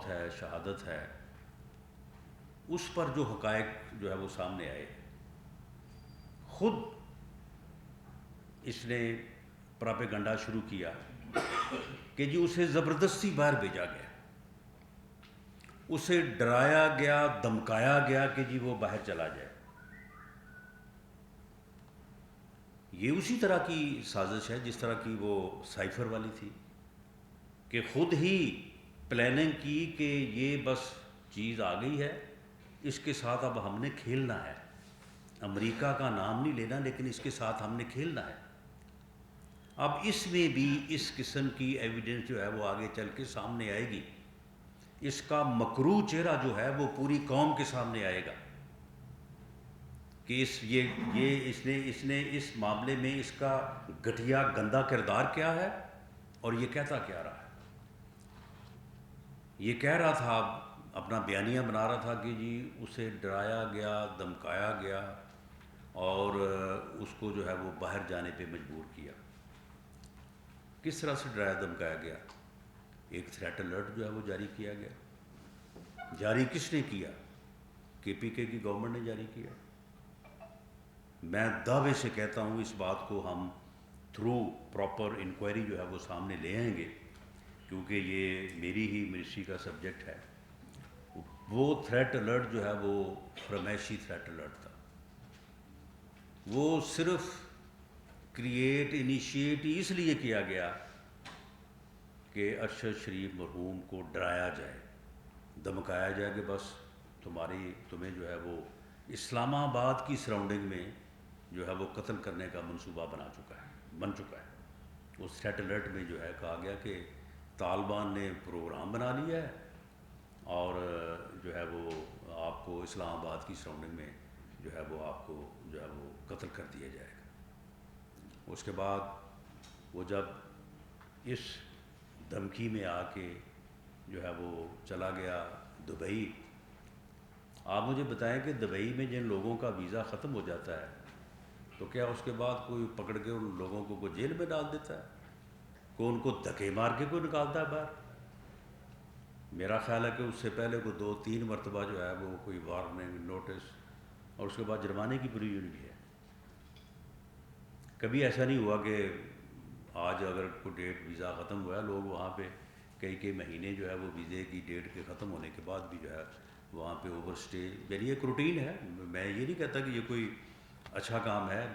موت ہے، شہادت ہے، اس پر جو حقائق جو ہے وہ سامنے آئے، خود اس نے پراپیگنڈا شروع کیا کہ جی اسے زبردستی باہر بھیجا گیا، اسے ڈرایا گیا، دمکایا گیا کہ جی وہ باہر چلا جائے۔ یہ اسی طرح کی سازش ہے جس طرح کی وہ سائفر والی تھی، کہ خود ہی پلاننگ کی کہ یہ بس چیز آ گئی ہے، اس کے ساتھ اب ہم نے کھیلنا ہے، امریکہ کا نام نہیں لینا لیکن اس کے ساتھ ہم نے کھیلنا ہے۔ اب اس میں بھی اس قسم کی ایویڈنس جو ہے وہ آگے چل کے سامنے آئے گی، اس کا مکروہ چہرہ جو ہے وہ پوری قوم کے سامنے آئے گا کہ اس نے اس معاملے میں اس کا گھٹیا گندا کردار کیا ہے اور یہ کہتا کیا رہا ہے۔ یہ کہہ رہا تھا، اپنا بیانیہ بنا رہا تھا کہ جی اسے ڈرایا گیا، دمکایا گیا اور اس کو جو ہے وہ باہر جانے پہ مجبور کیا۔ کس طرح سے ڈرایا دمکایا گیا؟ ایک تھریٹ الرٹ جو ہے وہ جاری کیا گیا۔ جاری کس نے کیا؟ کے پی کے کی گورنمنٹ نے جاری کیا۔ میں دعوے سے کہتا ہوں اس بات کو ہم تھرو پراپر انکوائری جو ہے وہ سامنے لے آئیں گے، کیونکہ یہ میری ہی منسٹری کا سبجیکٹ ہے۔ وہ تھریٹ الرٹ جو ہے وہ فرمائشی تھریٹ الرٹ تھا، وہ صرف انیشیٹ اس لیے کیا گیا کہ ارشد شریف مرحوم کو ڈرایا جائے، دمکایا جائے کہ بس تمہیں جو ہے وہ اسلام آباد کی سراؤنڈنگ میں جو ہے وہ قتل کرنے کا منصوبہ بن چکا ہے۔ اس تھریٹ الرٹ میں جو ہے کہا گیا کہ طالبان نے پروگرام بنا لیا ہے اور جو ہے وہ آپ کو اسلام آباد کی سراؤنڈنگ میں جو ہے وہ آپ کو جو ہے وہ قتل کر دیا جائے گا۔ اس کے بعد وہ جب اس دھمکی میں آ کے جو ہے وہ چلا گیا دبئی، آپ مجھے بتائیں کہ دبئی میں جن لوگوں کا ویزا ختم ہو جاتا ہے تو کیا اس کے بعد کوئی پکڑ کے ان لوگوں کو کوئی جیل میں ڈال دیتا ہے؟ کوئی ان کو دھکے مار کے کوئی نکالتا ہے باہر؟ میرا خیال ہے کہ اس سے پہلے کوئی 2-3 مرتبہ جو ہے وہ کوئی وارننگ نوٹس اور اس کے بعد جرمانے کی پروویژن بھی ہے۔ کبھی ایسا نہیں ہوا کہ آج اگر کوئی ڈیٹ ویزا ختم ہوا ہے، لوگ وہاں پہ کئی مہینے جو ہے وہ ویزے کی ڈیٹ کے ختم ہونے کے بعد بھی جو ہے وہاں پہ اوور اسٹے، یعنی ایک روٹین ہے۔ میں یہ نہیں کہتا کہ یہ کوئی اچھا کام ہے،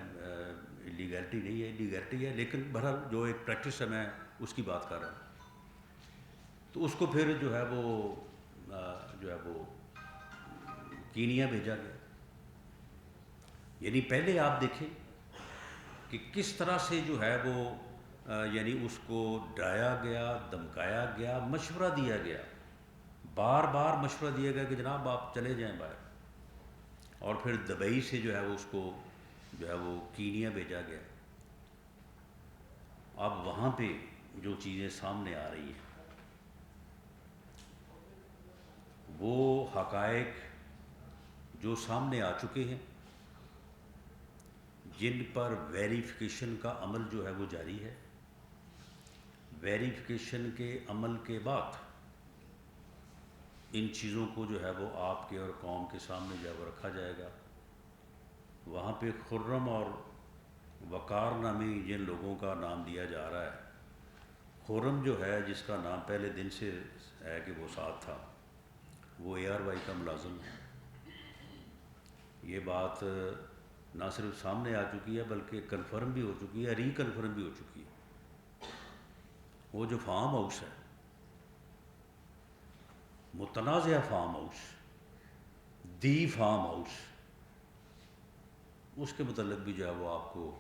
لیگلٹی نہیں ہے، لیگلٹی ہے، لیکن بہرحال جو ایک پریکٹس ہے میں اس کی بات کر رہا ہوں۔ تو اس کو پھر جو ہے وہ کینیا بھیجا گیا۔ یعنی پہلے آپ دیکھیں کہ کس طرح سے جو ہے وہ یعنی اس کو ڈرایا گیا، دمکایا گیا، مشورہ دیا گیا، بار بار مشورہ دیا گیا کہ جناب آپ چلے جائیں باہر، اور پھر دبئی سے جو ہے وہ اس کو جو ہے وہ کینیا بھیجا گیا۔ اب وہاں پہ جو چیزیں سامنے آ رہی ہیں وہ حقائق جو سامنے آ چکے ہیں، جن پر ویریفیکیشن کا عمل جو ہے وہ جاری ہے۔ ویریفیکیشن کے عمل کے بعد ان چیزوں کو جو ہے وہ آپ کے اور قوم کے سامنے جو ہے وہ رکھا جائے گا۔ وہاں پہ خرم اور وقار نامی جن لوگوں کا نام دیا جا رہا ہے، خرم جو ہے جس کا نام پہلے دن سے ہے کہ وہ ساتھ تھا، وہ اے آر وائی کا ملازم ہے۔ یہ بات نہ صرف سامنے آ چکی ہے بلکہ کنفرم بھی ہو چکی ہے، ری کنفرم بھی ہو چکی ہے۔ وہ جو فارم ہاؤس ہے، متنازع فارم ہاؤس، دی فارم ہاؤس، اس کے متعلق بھی جو ہے وہ آپ کو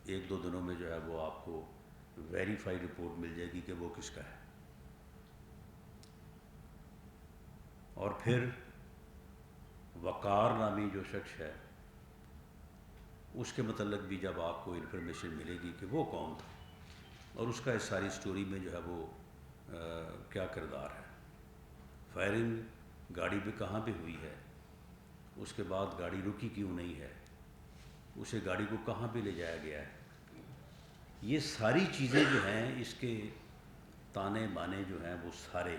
1-2 دنوں میں جو ہے وہ آپ کو ویریفائی رپورٹ مل جائے گی کہ وہ کس کا ہے۔ اور پھر وقار نامی جو شخص ہے اس کے متعلق بھی جب آپ کو انفارمیشن ملے گی کہ وہ کون تھا اور اس کا اس ساری سٹوری میں جو ہے وہ کیا کردار ہے، فائرنگ گاڑی پہ کہاں پہ ہوئی ہے، اس کے بعد گاڑی رکی کیوں نہیں ہے، اسے گاڑی کو کہاں پہ لے جایا گیا ہے، یہ ساری چیزیں جو ہیں اس کے تانے بانے جو ہیں وہ سارے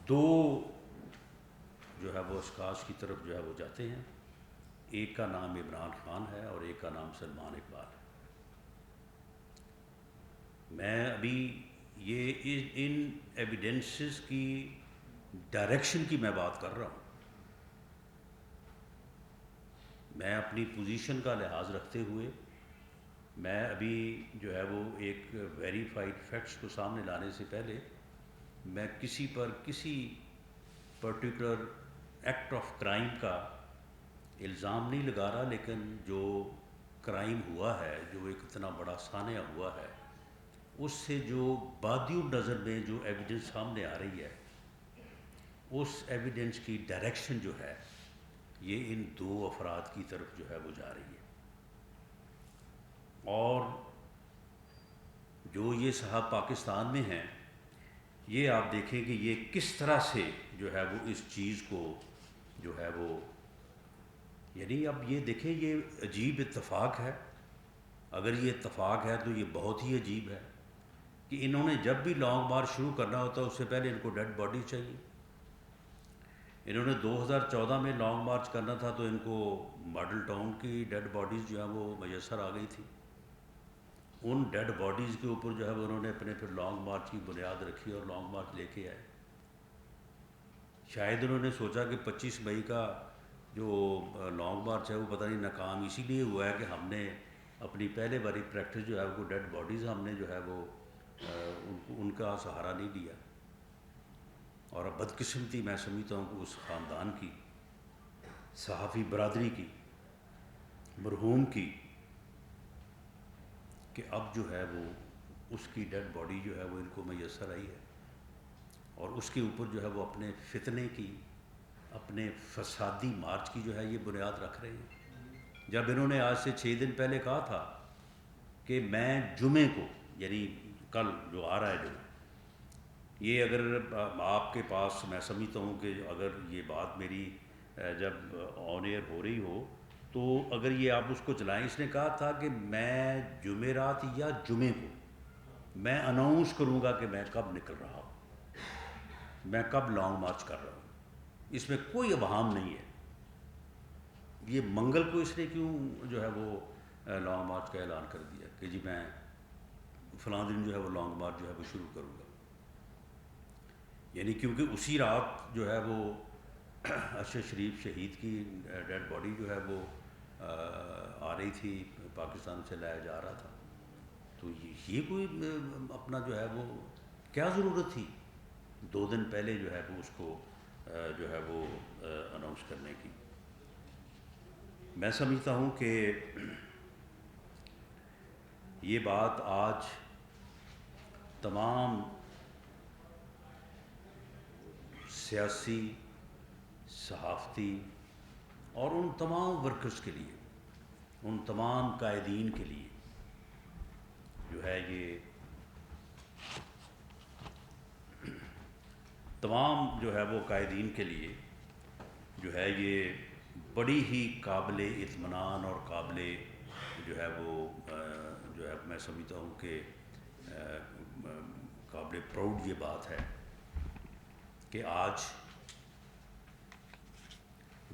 دو جو ہے وہ اشخاص کی طرف جو ہے وہ جاتے ہیں. ایک کا نام عمران خان ہے اور ایک کا نام سلمان اقبال ہے. میں ابھی یہ ان ایویڈنسز کی ڈائریکشن کی میں بات کر رہا ہوں. میں اپنی پوزیشن کا لحاظ رکھتے ہوئے میں ابھی جو ہے وہ ایک ویریفائڈ فیکٹس کو سامنے لانے سے پہلے میں کسی پر کسی پرٹیکولر ایکٹ آف کرائم کا الزام نہیں لگا رہا، لیکن جو کرائم ہوا ہے، جو ایک اتنا بڑا سانحہ ہوا ہے، اس سے جو بادی نظر میں جو ایویڈنس سامنے آ رہی ہے، اس ایویڈنس کی ڈائریکشن جو ہے یہ ان دو افراد کی طرف جو ہے وہ جا رہی ہے. اور جو یہ صاحب پاکستان میں ہیں، یہ آپ دیکھیں کہ یہ کس طرح سے جو ہے وہ اس چیز کو جو ہے وہ، یعنی اب یہ دیکھیں یہ عجیب اتفاق ہے. اگر یہ اتفاق ہے تو یہ بہت ہی عجیب ہے کہ انہوں نے جب بھی لانگ مارچ شروع کرنا ہوتا ہے اس سے پہلے ان کو ڈیڈ باڈی چاہیے. انہوں نے 2014 میں لانگ مارچ کرنا تھا تو ان کو ماڈل ٹاؤن کی ڈیڈ باڈیز جو ہیں وہ میسر آ گئی تھی. ان ڈیڈ باڈیز کے اوپر جو ہے وہ انہوں نے اپنے پھر لانگ مارچ کی بنیاد رکھی اور لانگ مارچ لے کے آئے. شاید انہوں نے سوچا کہ 25 مئی کا جو لانگ مارچ ہے وہ پتہ نہیں ناکام اسی لیے ہوا ہے کہ ہم نے اپنی پہلے والی پریکٹس جو ہے وہ ڈیڈ باڈیز ہم نے جو ہے وہ ان کا سہارا نہیں لیا. اور اب بدقسمتی میں سمجھتا ہوں کہ اس خاندان کی، صحافی برادری کی، مرحوم کی، کہ اب جو ہے وہ اس کی ڈیڈ باڈی جو ہے وہ ان کو میسر آئی ہے اور اس کے اوپر جو ہے وہ اپنے فتنے کی، اپنے فسادی مارچ کی جو ہے یہ بنیاد رکھ رہے ہیں. جب انہوں نے آج سے 6 دن پہلے کہا تھا کہ میں جمعے کو، یعنی کل جو آ رہا ہے جمعہ، یہ اگر آپ کے پاس، میں سمجھتا ہوں کہ اگر یہ بات میری جب آن ایئر ہو رہی ہو تو اگر یہ آپ اس کو چلائیں. اس نے کہا تھا کہ میں جمعرات یا جمعے کو میں اناؤنس کروں گا کہ میں کب نکل رہا ہوں، میں کب لانگ مارچ کر رہا ہوں. اس میں کوئی ابہام نہیں ہے. یہ منگل کو اس نے کیوں جو ہے وہ لانگ مارچ کا اعلان کر دیا کہ جی میں فلاں دن جو ہے وہ لانگ مارچ جو ہے وہ شروع کروں گا. یعنی کیونکہ اسی رات جو ہے وہ ارشد شریف شہید کی ڈیڈ باڈی جو ہے وہ آ رہی تھی، پاکستان سے لایا جا رہا تھا. تو یہ کوئی اپنا جو ہے وہ کیا ضرورت تھی 2 دن پہلے جو ہے وہ اس کو جو ہے وہ اناؤنس کرنے کی. میں سمجھتا ہوں کہ یہ بات آج تمام سیاسی، صحافتی اور ان تمام ورکرز کے لیے، ان تمام قائدین کے لیے جو ہے یہ تمام جو ہے وہ قائدین کے لیے جو ہے یہ بڑی ہی قابل اطمینان اور قابل جو ہے وہ جو ہے میں سمجھتا ہوں کہ قابل پراؤڈ یہ بات ہے کہ آج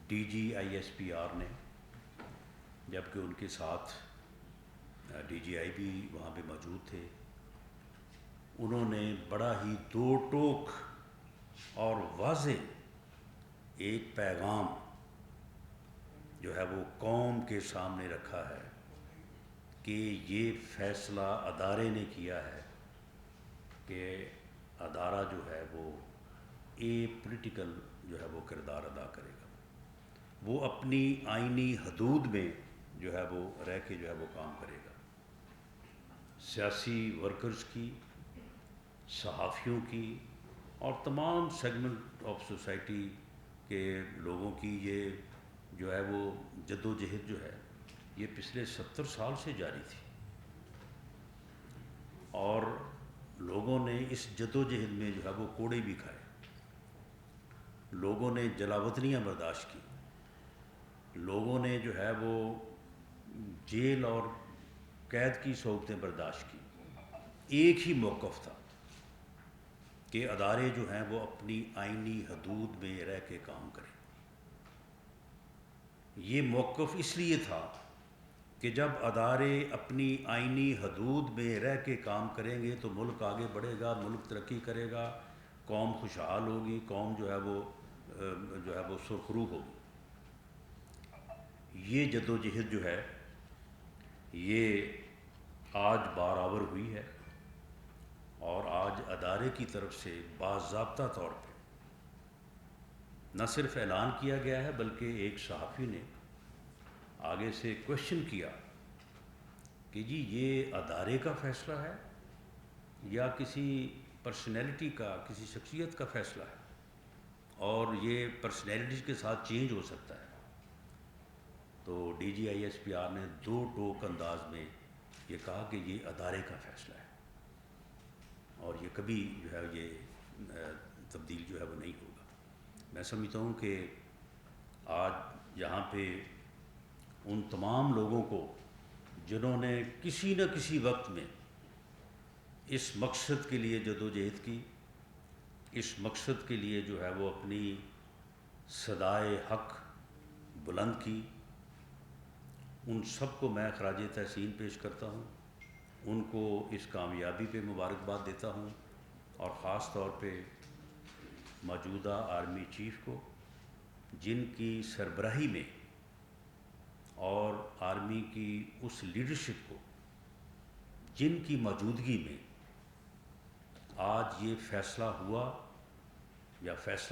D G I S P R نے، جبکہ ان کے ساتھ ڈی جی آئی بھی وہاں پہ موجود تھے، انہوں نے بڑا ہی دو ٹوک اور واضح ایک پیغام جو ہے وہ قوم کے سامنے رکھا ہے کہ یہ فیصلہ ادارے نے کیا ہے کہ ادارہ جو ہے وہ پولیٹیکل جو ہے وہ کردار ادا کرے گا. وہ اپنی آئینی حدود میں جو ہے وہ رہ کے جو ہے وہ کام کرے گا. سیاسی ورکرز کی، صحافیوں کی اور تمام سیگمنٹ آف سوسائٹی کے لوگوں کی یہ جو ہے وہ جد و جہد جو ہے یہ پچھلے 70 سال سے جاری تھی. اور لوگوں نے اس جد و جہد میں جو ہے وہ کوڑے بھی کھائے، لوگوں نے جلاوطنیاں برداشت کی، لوگوں نے جو ہے وہ جیل اور قید کی صعوبتیں برداشت کی. ایک ہی موقف تھا کہ ادارے جو ہیں وہ اپنی آئینی حدود میں رہ کے کام کریں۔ یہ موقف اس لیے تھا کہ جب ادارے اپنی آئینی حدود میں رہ کے کام کریں گے تو ملک آگے بڑھے گا، ملک ترقی کرے گا، قوم خوشحال ہوگی، قوم جو ہے وہ سرخرو ہوگی۔ یہ جد و جہد جو ہے یہ آج بارآور ہوئی ہے، اور آج ادارے کی طرف سے باضابطہ طور پہ نہ صرف اعلان کیا گیا ہے بلکہ ایک صحافی نے آگے سے کوشچن کیا کہ جی یہ ادارے کا فیصلہ ہے یا کسی پرسنالٹی کا، کسی شخصیت کا فیصلہ ہے، اور یہ پرسنالٹیز کے ساتھ چینج ہو سکتا ہے۔ تو D G I S P R نے دو ٹوک انداز میں یہ کہا کہ یہ ادارے کا فیصلہ ہے، اور یہ کبھی جو ہے یہ تبدیل جو ہے وہ نہیں ہوگا۔ میں سمجھتا ہوں کہ آج یہاں پہ ان تمام لوگوں کو جنہوں نے کسی نہ کسی وقت میں اس مقصد کے لیے جدوجہد کی، اس مقصد کے لیے جو ہے وہ اپنی صدائے حق بلند کی، ان سب کو میں خراج تحسین پیش کرتا ہوں، ان کو اس کامیابی پہ مبارکباد دیتا ہوں، اور خاص طور پہ موجودہ آرمی چیف کو، جن کی سربراہی میں اور آرمی کی اس لیڈرشپ کو جن کی موجودگی میں آج یہ فیصلہ ہوا یا فیصلہ